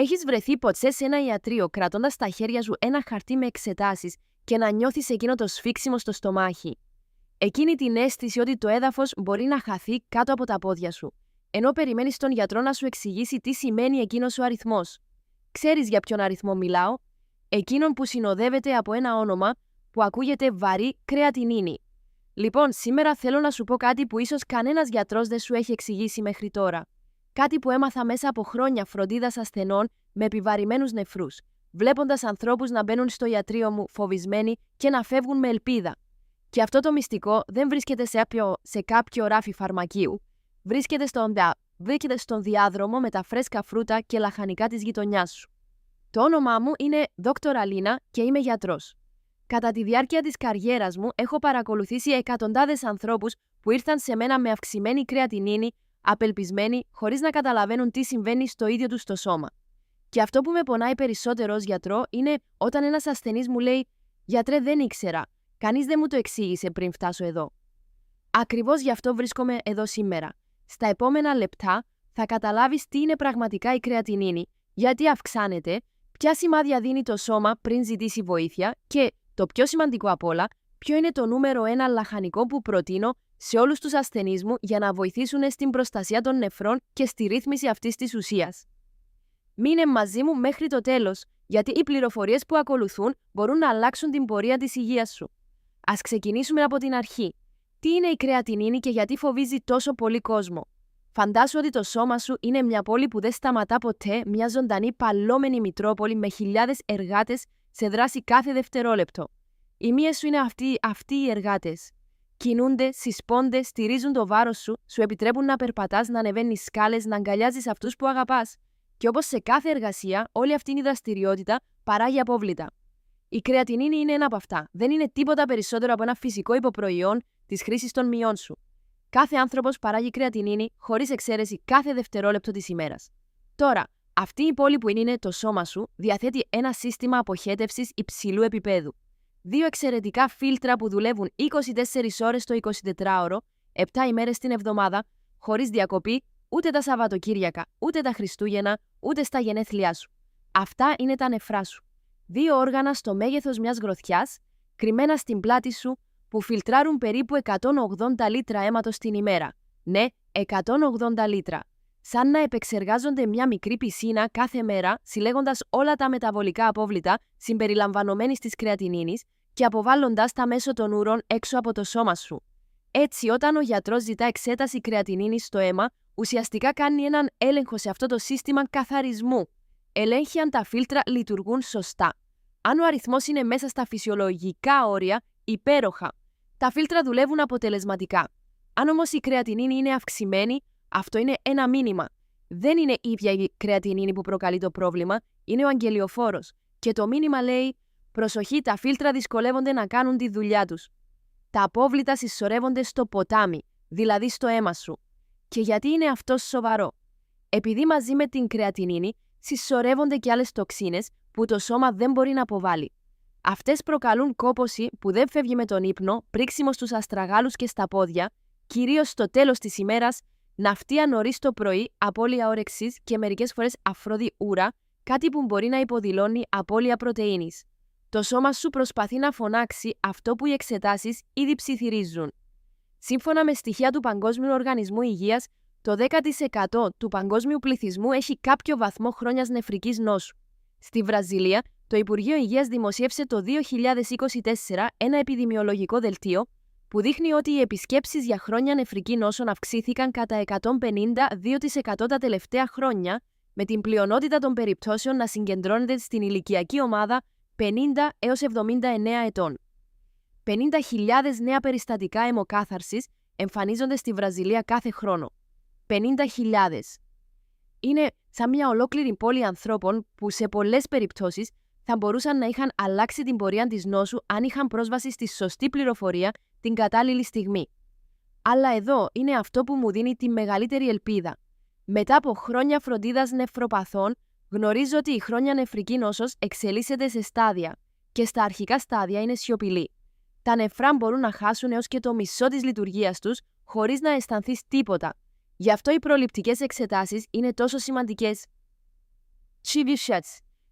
Έχεις βρεθεί ποτέ σε ένα ιατρείο κρατώντας στα χέρια σου ένα χαρτί με εξετάσεις και να νιώθεις εκείνο το σφίξιμο στο στομάχι? Εκείνη την αίσθηση ότι το έδαφος μπορεί να χαθεί κάτω από τα πόδια σου, ενώ περιμένεις τον γιατρό να σου εξηγήσει τι σημαίνει εκείνος ο αριθμός. Ξέρεις για ποιον αριθμό μιλάω? Εκείνον που συνοδεύεται από ένα όνομα που ακούγεται βαρύ κρεατινίνη. Λοιπόν, σήμερα θέλω να σου πω κάτι που ίσως κανένας γιατρός δεν σου έχει εξηγήσει μέχρι τώρα. Κάτι που έμαθα μέσα από χρόνια φροντίδας ασθενών με επιβαρημένους νεφρούς, βλέποντας ανθρώπους να μπαίνουν στο ιατρείο μου φοβισμένοι και να φεύγουν με ελπίδα. Και αυτό το μυστικό δεν βρίσκεται σε κάποιο ράφι φαρμακείου. Βρίσκεται στον διάδρομο με τα φρέσκα φρούτα και λαχανικά της γειτονιάς σου. Το όνομά μου είναι Δόκτωρ Αλίνα και είμαι γιατρός. Κατά τη διάρκεια της καριέρας μου έχω παρακολουθήσει εκατοντάδες ανθρώπους που ήρθαν σε μένα με αυξημένη κρεατινίνη, απελπισμένοι, χωρίς να καταλαβαίνουν τι συμβαίνει στο ίδιο τους το σώμα. Και αυτό που με πονάει περισσότερο ως γιατρό είναι όταν ένας ασθενής μου λέει «Γιατρέ, δεν ήξερα, κανείς δεν μου το εξήγησε πριν φτάσω εδώ». Ακριβώς γι' αυτό βρίσκομαι εδώ σήμερα. Στα επόμενα λεπτά θα καταλάβεις τι είναι πραγματικά η κρεατινίνη, γιατί αυξάνεται, ποια σημάδια δίνει το σώμα πριν ζητήσει βοήθεια και, το πιο σημαντικό απ' όλα, ποιο είναι το νούμερο 1 λαχανικό που προτείνω σε όλους τους ασθενείς μου για να βοηθήσουν στην προστασία των νεφρών και στη ρύθμιση αυτής της ουσίας. Μείνε μαζί μου μέχρι το τέλος, γιατί οι πληροφορίες που ακολουθούν μπορούν να αλλάξουν την πορεία της υγείας σου. Ας ξεκινήσουμε από την αρχή. Τι είναι η κρεατινίνη και γιατί φοβίζει τόσο πολύ κόσμο? Φαντάσου ότι το σώμα σου είναι μια πόλη που δεν σταματά ποτέ, μια ζωντανή παλόμενη μητρόπολη με χιλιάδες εργάτες σε δράση κάθε δευτερόλεπτο. Οι μύες σου είναι αυτοί οι εργάτες. Κινούνται, συσπώνται, στηρίζουν το βάρος σου, σου επιτρέπουν να περπατάς, να ανεβαίνεις σκάλες, να αγκαλιάζεις αυτούς που αγαπάς. Και όπως σε κάθε εργασία, όλη αυτή η δραστηριότητα παράγει απόβλητα. Η κρεατινίνη είναι ένα από αυτά. Δεν είναι τίποτα περισσότερο από ένα φυσικό υποπροϊόν της χρήσης των μυών σου. Κάθε άνθρωπος παράγει κρεατινίνη χωρίς εξαίρεση κάθε δευτερόλεπτο της ημέρας. Τώρα, αυτή η πόλη που είναι το σώμα σου διαθέτει ένα σύστημα αποχέτευσης υψηλού επίπεδου. 2 εξαιρετικά φίλτρα που δουλεύουν 24 ώρες το 24ωρο, 7 ημέρες την εβδομάδα, χωρίς διακοπή, ούτε τα Σαββατοκύριακα, ούτε τα Χριστούγεννα, ούτε στα γενέθλιά σου. Αυτά είναι τα νεφρά σου. 2 όργανα στο μέγεθος μιας γροθιάς, κρυμμένα στην πλάτη σου, που φιλτράρουν περίπου 180 λίτρα αίματος την ημέρα. Ναι, 180 λίτρα. Σαν να επεξεργάζονται μια μικρή πισίνα κάθε μέρα, συλλέγοντας όλα τα μεταβολικά απόβλητα συμπεριλαμβανομένης της κρεατινίνης και αποβάλλοντας τα μέσω των ουρών έξω από το σώμα σου. Έτσι, όταν ο γιατρός ζητά εξέταση κρεατινίνης στο αίμα, ουσιαστικά κάνει έναν έλεγχο σε αυτό το σύστημα καθαρισμού. Ελέγχει αν τα φίλτρα λειτουργούν σωστά. Αν ο αριθμός είναι μέσα στα φυσιολογικά όρια, υπέροχα. Τα φίλτρα δουλεύουν αποτελεσματικά. Αν όμως η κρεατινίνη είναι αυξημένη, αυτό είναι ένα μήνυμα. Δεν είναι η ίδια η κρεατινίνη που προκαλεί το πρόβλημα, είναι ο αγγελιοφόρος. Και το μήνυμα λέει: προσοχή, τα φίλτρα δυσκολεύονται να κάνουν τη δουλειά τους. Τα απόβλητα συσσωρεύονται στο ποτάμι, δηλαδή στο αίμα σου. Και γιατί είναι αυτό σοβαρό? Επειδή μαζί με την κρεατινίνη συσσωρεύονται και άλλες τοξίνες που το σώμα δεν μπορεί να αποβάλει. Αυτές προκαλούν κόπωση που δεν φεύγει με τον ύπνο, πρίξιμο στους αστραγάλους και στα πόδια, κυρίως στο τέλος της ημέρας, ναυτία νωρίς το πρωί, απώλεια όρεξης και μερικές φορές αφρόδη ούρα, κάτι που μπορεί να υποδηλώνει απώλεια πρωτεΐνης. Το σώμα σου προσπαθεί να φωνάξει αυτό που οι εξετάσεις ήδη ψιθυρίζουν. Σύμφωνα με στοιχεία του Παγκόσμιου Οργανισμού Υγείας, το 10% του παγκόσμιου πληθυσμού έχει κάποιο βαθμό χρόνιας νεφρικής νόσου. Στη Βραζιλία, το Υπουργείο Υγείας δημοσίευσε το 2024 ένα επιδημιολογικό δελτίο που δείχνει ότι οι επισκέψεις για χρόνια νεφρική νόσων αυξήθηκαν κατά 152% τα τελευταία χρόνια, με την πλειονότητα των περιπτώσεων να συγκεντρώνεται στην ηλικιακή ομάδα 50 έως 79 ετών. 50.000 νέα περιστατικά αιμοκάθαρσης εμφανίζονται στη Βραζιλία κάθε χρόνο. 50.000. Είναι σαν μια ολόκληρη πόλη ανθρώπων που σε πολλές περιπτώσεις θα μπορούσαν να είχαν αλλάξει την πορεία της νόσου αν είχαν πρόσβαση στη σωστή πληροφορία την κατάλληλη στιγμή. Αλλά εδώ είναι αυτό που μου δίνει τη μεγαλύτερη ελπίδα. Μετά από χρόνια φροντίδας νεφροπαθών, γνωρίζω ότι η χρόνια νεφρική νόσος εξελίσσεται σε στάδια και στα αρχικά στάδια είναι σιωπηλή. Τα νεφρά μπορούν να χάσουν έως και το μισό της λειτουργίας τους χωρίς να αισθανθείς τίποτα. Γι' αυτό οι προληπτικές εξετάσεις είναι τόσο σημαντικές.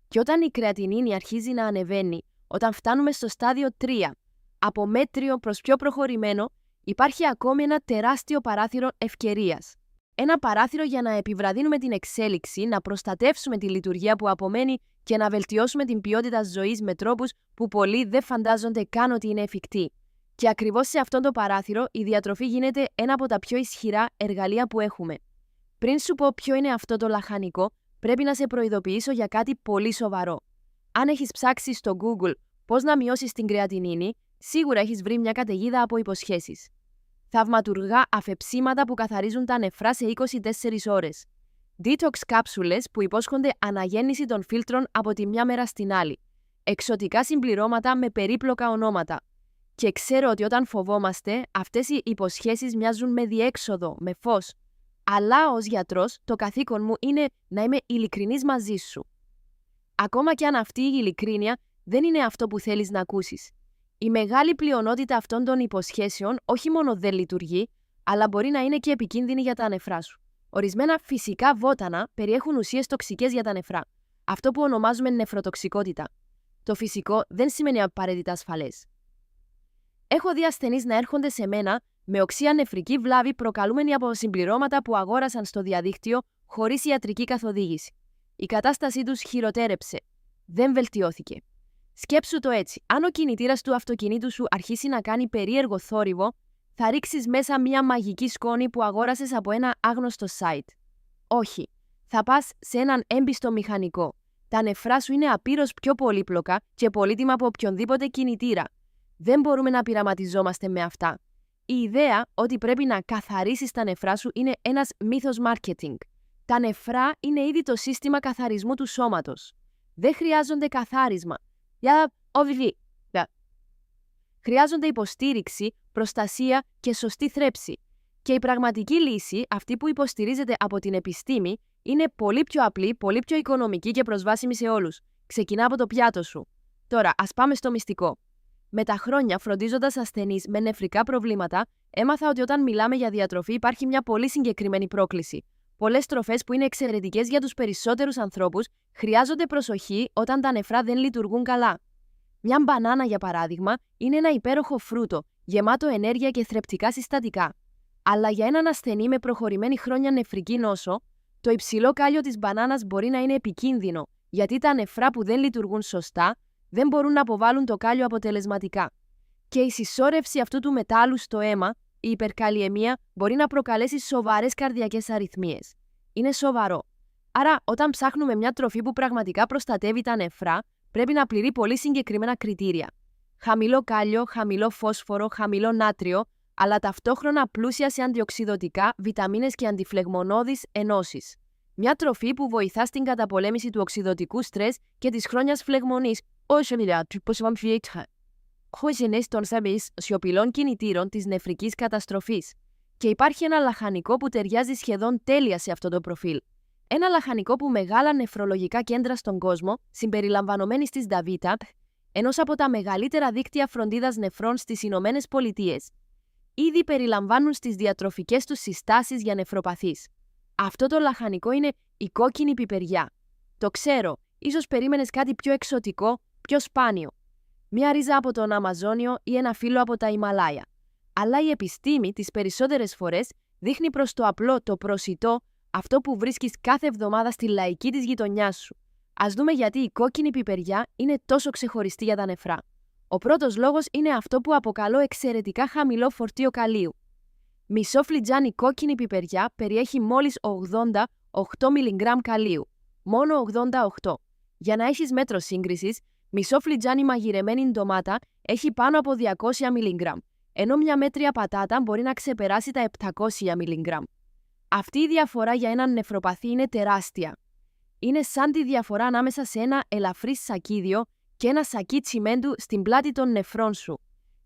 Και όταν η κρεατινίνη αρχίζει να ανεβαίνει, όταν φτάνουμε στο στάδιο 3, από μέτριο προς πιο προχωρημένο, υπάρχει ακόμη ένα τεράστιο παράθυρο ευκαιρίας. Ένα παράθυρο για να επιβραδύνουμε την εξέλιξη, να προστατεύσουμε τη λειτουργία που απομένει και να βελτιώσουμε την ποιότητα ζωής με τρόπους που πολλοί δεν φαντάζονται καν ότι είναι εφικτοί. Και ακριβώς σε αυτό το παράθυρο η διατροφή γίνεται ένα από τα πιο ισχυρά εργαλεία που έχουμε. Πριν σου πω ποιο είναι αυτό το λαχανικό, πρέπει να σε προειδοποιήσω για κάτι πολύ σοβαρό. Αν έχεις ψάξει στο Google πώς να μειώσεις την κρεατινίνη, σίγουρα έχεις βρει μια καταιγίδα από υποσχέσεις. Θαυματουργά αφεψίματα που καθαρίζουν τα νεφρά σε 24 ώρες. Detox κάψουλες που υπόσχονται αναγέννηση των φίλτρων από τη μια μέρα στην άλλη. Εξωτικά συμπληρώματα με περίπλοκα ονόματα. Και ξέρω ότι όταν φοβόμαστε, αυτές οι υποσχέσεις μοιάζουν με διέξοδο, με φως. Αλλά ως γιατρός, το καθήκον μου είναι να είμαι ειλικρινής μαζί σου. Ακόμα και αν αυτή η ειλικρίνεια δεν είναι αυτό που θέλεις να ακούσεις. Η μεγάλη πλειονότητα αυτών των υποσχέσεων όχι μόνο δεν λειτουργεί, αλλά μπορεί να είναι και επικίνδυνη για τα νεφρά σου. Ορισμένα φυσικά βότανα περιέχουν ουσίες τοξικές για τα νεφρά. Αυτό που ονομάζουμε νεφροτοξικότητα. Το φυσικό δεν σημαίνει απαραίτητα ασφαλές. Έχω δει ασθενείς να έρχονται σε μένα με οξεία νεφρική βλάβη προκαλούμενη από συμπληρώματα που αγόρασαν στο διαδίκτυο χωρίς ιατρική καθοδήγηση. Η κατάστασή τους χειροτέρεψε. Δεν βελτιώθηκε. Σκέψου το έτσι. Αν ο κινητήρας του αυτοκινήτου σου αρχίσει να κάνει περίεργο θόρυβο, θα ρίξεις μέσα μια μαγική σκόνη που αγόρασες από ένα άγνωστο site. Όχι. Θα πας σε έναν έμπιστο μηχανικό. Τα νεφρά σου είναι απείρως πιο πολύπλοκα και πολύτιμα από οποιονδήποτε κινητήρα. Δεν μπορούμε να πειραματιζόμαστε με αυτά. Η ιδέα ότι πρέπει να καθαρίσεις τα νεφρά σου είναι ένας μύθος marketing. Τα νεφρά είναι ήδη το σύστημα καθαρισμού του σώματος. Δεν χρειάζονται καθάρισμα. Χρειάζονται υποστήριξη, προστασία και σωστή θρέψη. Και η πραγματική λύση, αυτή που υποστηρίζεται από την επιστήμη, είναι πολύ πιο απλή, πολύ πιο οικονομική και προσβάσιμη σε όλους. Ξεκινά από το πιάτο σου. Τώρα, ας πάμε στο μυστικό. Με τα χρόνια, φροντίζοντας ασθενείς με νεφρικά προβλήματα, έμαθα ότι όταν μιλάμε για διατροφή υπάρχει μια πολύ συγκεκριμένη πρόκληση. Πολλές τροφές που είναι εξαιρετικές για τους περισσότερους ανθρώπους χρειάζονται προσοχή όταν τα νεφρά δεν λειτουργούν καλά. Μια μπανάνα, για παράδειγμα, είναι ένα υπέροχο φρούτο, γεμάτο ενέργεια και θρεπτικά συστατικά. Αλλά για έναν ασθενή με προχωρημένη χρόνια νεφρική νόσο, το υψηλό κάλιο της μπανάνας μπορεί να είναι επικίνδυνο, γιατί τα νεφρά που δεν λειτουργούν σωστά δεν μπορούν να αποβάλουν το κάλιο αποτελεσματικά. Και η συσσόρευση αυτού του μετάλλου στο αίμα, η υπερκαλλιαιμία, μπορεί να προκαλέσει σοβαρές καρδιακές αρρυθμίες. Είναι σοβαρό. Άρα, όταν ψάχνουμε μια τροφή που πραγματικά προστατεύει τα νεφρά, πρέπει να πληρεί πολύ συγκεκριμένα κριτήρια. Χαμηλό κάλιο, χαμηλό φόσφορο, χαμηλό νάτριο, αλλά ταυτόχρονα πλούσια σε αντιοξιδωτικά, βιταμίνες και αντιφλεγμονώδεις ενώσεις. Μια τροφή που βοηθά στην καταπολέμηση του οξιδωτικού στρες και της χρόνιας φλεγμονής. Των σιωπηλών κινητήρων της νεφρικής καταστροφής. Και υπάρχει ένα λαχανικό που ταιριάζει σχεδόν τέλεια σε αυτό το προφίλ. Ένα λαχανικό που μεγάλα νεφρολογικά κέντρα στον κόσμο, συμπεριλαμβανομένης της Νταβίτα, ενός από τα μεγαλύτερα δίκτυα φροντίδας νεφρών στις Ηνωμένες Πολιτείες, ήδη περιλαμβάνουν στις διατροφικές τους συστάσεις για νεφροπαθείς. Αυτό το λαχανικό είναι η κόκκινη πιπεριά. Το ξέρω, ίσως περίμενες κάτι πιο εξωτικό, πιο σπάνιο. Μια ρίζα από τον Αμαζόνιο ή ένα φύλλο από τα Ιμαλάια. Αλλά η επιστήμη τις περισσότερες φορές δείχνει προς το απλό, το προσιτό, αυτό που βρίσκεις κάθε εβδομάδα στη λαϊκή της γειτονιάς σου. Ας δούμε γιατί η κόκκινη πιπεριά είναι τόσο ξεχωριστή για τα νεφρά. Ο πρώτος λόγος είναι αυτό που αποκαλώ εξαιρετικά χαμηλό φορτίο καλίου. Μισό φλιτζάνι κόκκινη πιπεριά περιέχει μόλις 88 μιλιγκράμμ καλίου. Μόνο 88. Για να έχεις μέτρο σύγκρισης, μισό φλιτζάνι μαγειρεμένη ντομάτα έχει πάνω από 200 μιλιγκράμμ, ενώ μια μέτρια πατάτα μπορεί να ξεπεράσει τα 700 μιλιγκράμμ. Αυτή η διαφορά για έναν νεφροπαθή είναι τεράστια. Είναι σαν τη διαφορά ανάμεσα σε ένα ελαφρύ σακίδιο και ένα σακί τσιμέντου στην πλάτη των νεφρών σου.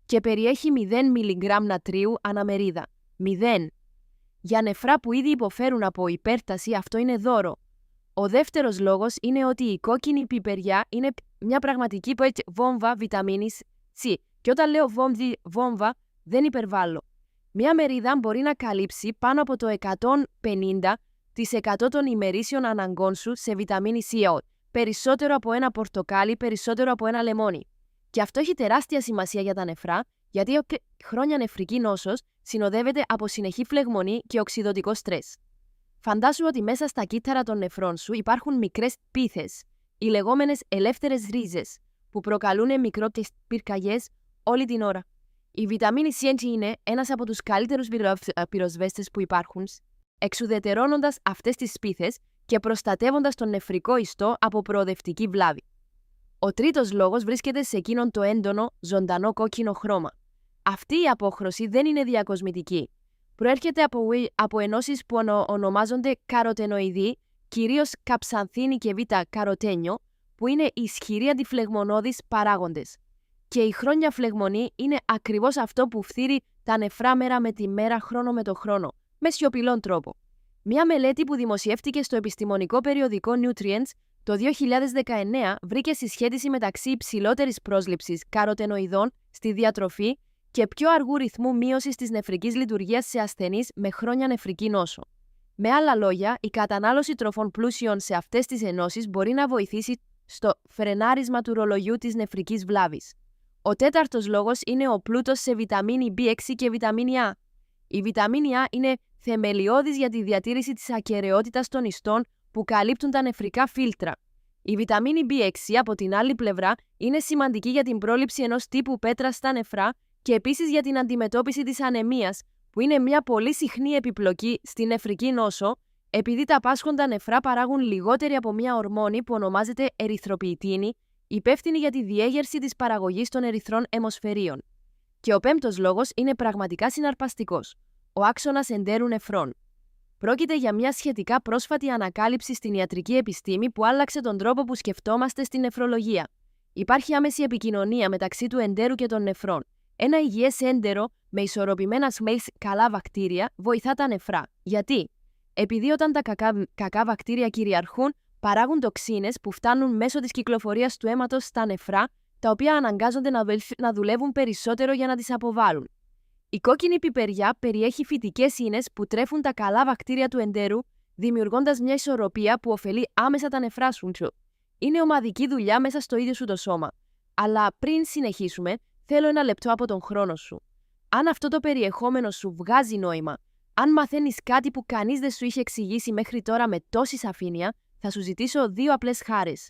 Και περιέχει 0 μιλιγκράμμ νατρίου αναμερίδα. 0. Για νεφρά που ήδη υποφέρουν από υπέρταση, αυτό είναι δώρο. Ο δεύτερος λόγος είναι ότι η κόκκινη πιπεριά είναι μια πραγματική βόμβα βιταμίνης C. Και όταν λέω βόμβα, δεν υπερβάλλω. Μια μερίδα μπορεί να καλύψει πάνω από το 150 80% των ημερήσιων αναγκών σου σε βιταμίνη C, περισσότερο από ένα πορτοκάλι, περισσότερο από ένα λεμόνι. Και αυτό έχει τεράστια σημασία για τα νεφρά, γιατί χρόνια νεφρική νόσος συνοδεύεται από συνεχή φλεγμονή και οξυδωτικό στρες. Φαντάσου ότι μέσα στα κύτταρα των νεφρών σου υπάρχουν μικρές πίθες, οι λεγόμενες ελεύθερες ρίζες, που προκαλούν μικρότερες πυρκαγιές όλη την ώρα. Η βιταμίνη C είναι ένας από τους καλύτερους πυροσβέστες που υπάρχουν, εξουδετερώνοντας αυτές τις πίθες και προστατεύοντας τον νεφρικό ιστό από προοδευτική βλάβη. Ο τρίτος λόγος βρίσκεται σε εκείνον το έντονο, ζωντανό κόκκινο χρώμα. Αυτή η απόχρωση δεν είναι διακοσμητική. Προέρχεται από ενώσεις που ονομάζονται καροτενοειδή, κυρίως καψανθίνη και β-καροτένιο, που είναι ισχυροί αντιφλεγμονώδεις παράγοντες. Και η χρόνια φλεγμονή είναι ακριβώς αυτό που φθείρει τα νεφρά μέρα με τη μέρα, χρόνο με το χρόνο, με σιωπηλόν τρόπο. Μια μελέτη που δημοσιεύτηκε στο επιστημονικό περιοδικό Nutrients το 2019 βρήκε συσχέτιση μεταξύ υψηλότερης πρόσληψης καροτενοειδών στη διατροφή και πιο αργού ρυθμού μείωσης της νεφρικής λειτουργίας σε ασθενείς με χρόνια νεφρική νόσο. Με άλλα λόγια, η κατανάλωση τροφών πλούσιων σε αυτές τις ενώσεις μπορεί να βοηθήσει στο φρενάρισμα του ρολογιού της νεφρικής βλάβης. Ο τέταρτος λόγος είναι ο πλούτος σε βιταμίνη B6 και βιταμίνη A. Η βιταμίνη A είναι θεμελιώδης για τη διατήρηση της ακεραιότητας των ιστών που καλύπτουν τα νεφρικά φίλτρα. Η βιταμίνη B6, από την άλλη πλευρά, είναι σημαντική για την πρόληψη ενός τύπου πέτρας στα νεφρά και επίσης για την αντιμετώπιση της ανεμίας, που είναι μια πολύ συχνή επιπλοκή στη νεφρική νόσο, επειδή τα πάσχοντα νεφρά παράγουν λιγότερη από μια ορμόνη που ονομάζεται ερυθροποιητίνη, υπεύθυνη για τη διέγερση της παραγωγής των ερυθρών αιμοσφαιρίων. Και ο πέμπτος λόγος είναι πραγματικά συναρπαστικός: ο άξονας εντέρου νεφρών. Πρόκειται για μια σχετικά πρόσφατη ανακάλυψη στην ιατρική επιστήμη που άλλαξε τον τρόπο που σκεφτόμαστε στην νεφρολογία. Υπάρχει άμεση επικοινωνία μεταξύ του εντέρου και των νεφρών. Ένα υγιές έντερο με ισορροπημένα σμέλς καλά βακτήρια βοηθά τα νεφρά. Γιατί? Επειδή όταν τα κακά βακτήρια κυριαρχούν, παράγουν τοξίνες που φτάνουν μέσω της κυκλοφορίας του αίματος στα νεφρά, τα οποία αναγκάζονται να δουλεύουν περισσότερο για να τις αποβάλουν. Η κόκκινη πιπεριά περιέχει φυτικές ίνες που τρέφουν τα καλά βακτήρια του εντέρου, δημιουργώντας μια ισορροπία που ωφελεί άμεσα τα νεφρά σου. Είναι ομαδική δουλειά μέσα στο ίδιο σου το σώμα. Αλλά πριν συνεχίσουμε, θέλω ένα λεπτό από τον χρόνο σου. Αν αυτό το περιεχόμενο σου βγάζει νόημα, αν μαθαίνεις κάτι που κανείς δεν σου είχε εξηγήσει μέχρι τώρα με τόση σαφήνεια, θα σου ζητήσω δύο απλές χάρες.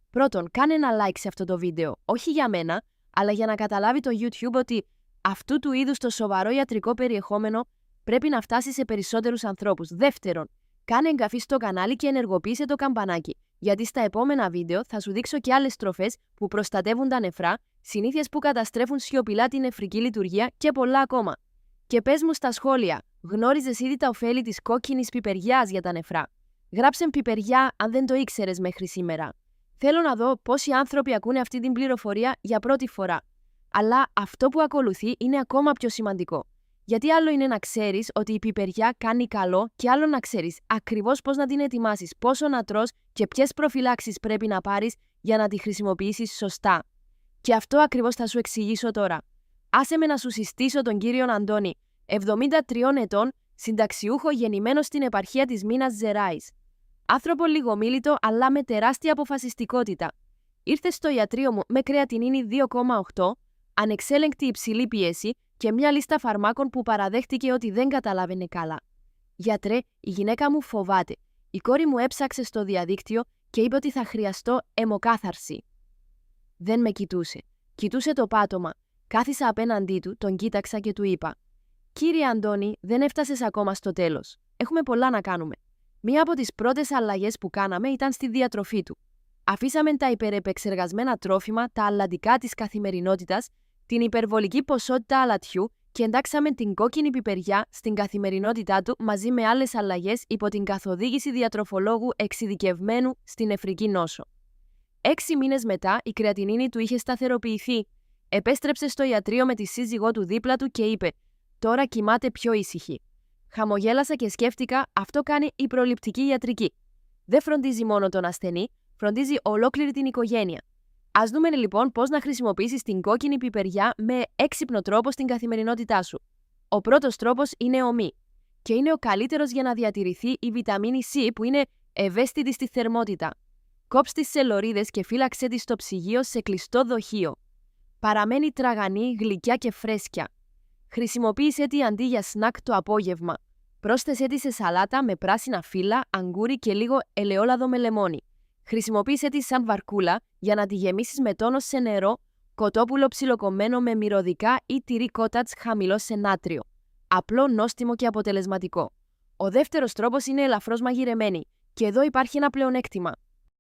Πρώτον, κάνε ένα like σε αυτό το βίντεο, όχι για μένα, αλλά για να καταλάβει το YouTube ότι αυτού του είδους το σοβαρό ιατρικό περιεχόμενο πρέπει να φτάσει σε περισσότερους ανθρώπους. Δεύτερον, κάνε εγγραφή στο κανάλι και ενεργοποίησε το καμπανάκι, γιατί στα επόμενα βίντεο θα σου δείξω και άλλες τροφές που προστατεύουν τα νεφρά, συνήθειες που καταστρέφουν σιωπηλά την νεφρική λειτουργία και πολλά ακόμα. Και πες μου στα σχόλια, γνώριζες ήδη τα ωφέλη της κόκκινης πιπεριάς για τα νεφρά? Γράψε πιπεριά αν δεν το ήξερες μέχρι σήμερα. Θέλω να δω πόσοι άνθρωποι ακούνε αυτή την πληροφορία για πρώτη φορά. Αλλά αυτό που ακολουθεί είναι ακόμα πιο σημαντικό. Γιατί άλλο είναι να ξέρεις ότι η πιπεριά κάνει καλό και άλλο να ξέρεις ακριβώς πώς να την ετοιμάσεις, πόσο να τρως και ποιες προφυλάξεις πρέπει να πάρεις για να τη χρησιμοποιήσεις σωστά. Και αυτό ακριβώς θα σου εξηγήσω τώρα. Άσε με να σου συστήσω τον κύριο Αντώνη, 73 ετών, συνταξιούχο γεννημένο στην επαρχία της Μίνας Ζεράης. Άνθρωπο λιγομίλητο αλλά με τεράστια αποφασιστικότητα. Ήρθε στο ιατρείο μου με κρεατινίνη 2,8, ανεξέλεγκτη υψηλή πίεση και μια λίστα φαρμάκων που παραδέχτηκε ότι δεν καταλάβαινε καλά. Γιατρέ, η γυναίκα μου φοβάται. Η κόρη μου έψαξε στο διαδίκτυο και είπε ότι θα χρειαστώ αιμοκάθαρση. Δεν με κοιτούσε. Κοιτούσε το πάτωμα. Κάθισα απέναντί του, τον κοίταξα και του είπα: «Κύριε Αντώνη, δεν έφτασες ακόμα στο τέλος. Έχουμε πολλά να κάνουμε». Μία από τις πρώτες αλλαγές που κάναμε ήταν στη διατροφή του. Αφήσαμε τα υπερεπεξεργασμένα τρόφιμα, τα αλλαντικά της καθημερινότητας, την υπερβολική ποσότητα αλατιού και εντάξαμε την κόκκινη πιπεριά στην καθημερινότητά του μαζί με άλλες αλλαγές υπό την καθοδήγηση διατροφολόγου εξειδικευμένου στην νεφρική νόσο. 6 μήνες μετά, η κρεατινίνη του είχε σταθεροποιηθεί. Επέστρεψε στο ιατρείο με τη σύζυγό του δίπλα του και είπε: «Τώρα κοιμάται πιο ήσυχη». Χαμογέλασα και σκέφτηκα: αυτό κάνει η προληπτική ιατρική. Δεν φροντίζει μόνο τον ασθενή, φροντίζει ολόκληρη την οικογένεια. Ας δούμε λοιπόν πώς να χρησιμοποιήσεις την κόκκινη πιπεριά με έξυπνο τρόπο στην καθημερινότητά σου. Ο πρώτος τρόπος είναι ομή. και είναι ο καλύτερος για να διατηρηθεί η βιταμίνη C που είναι ευαίσθητη στη θερμότητα. Κόψ' τις σελωρίδες και φύλαξέ τις στο ψυγείο σε κλειστό δοχείο. Παραμένει τραγανή, γλυκιά και φρέσκια. Χρησιμοποίησέ τη αντί για σνακ το απόγευμα. Πρόσθεσέ τη σε σαλάτα με πράσινα φύλλα, αγκούρι και λίγο ελαιόλαδο με λεμόνι. Χρησιμοποίησέ τη σαν βαρκούλα για να τη γεμίσεις με τόνο σε νερό, κοτόπουλο ψιλοκομμένο με μυρωδικά ή τυρί κότατς χαμηλό σε νάτριο. Απλό, νόστιμο και αποτελεσματικό. Ο δεύτερος τρόπος είναι ελαφρώς μαγειρεμένη και εδώ υπάρχει ένα πλεονέκτημα.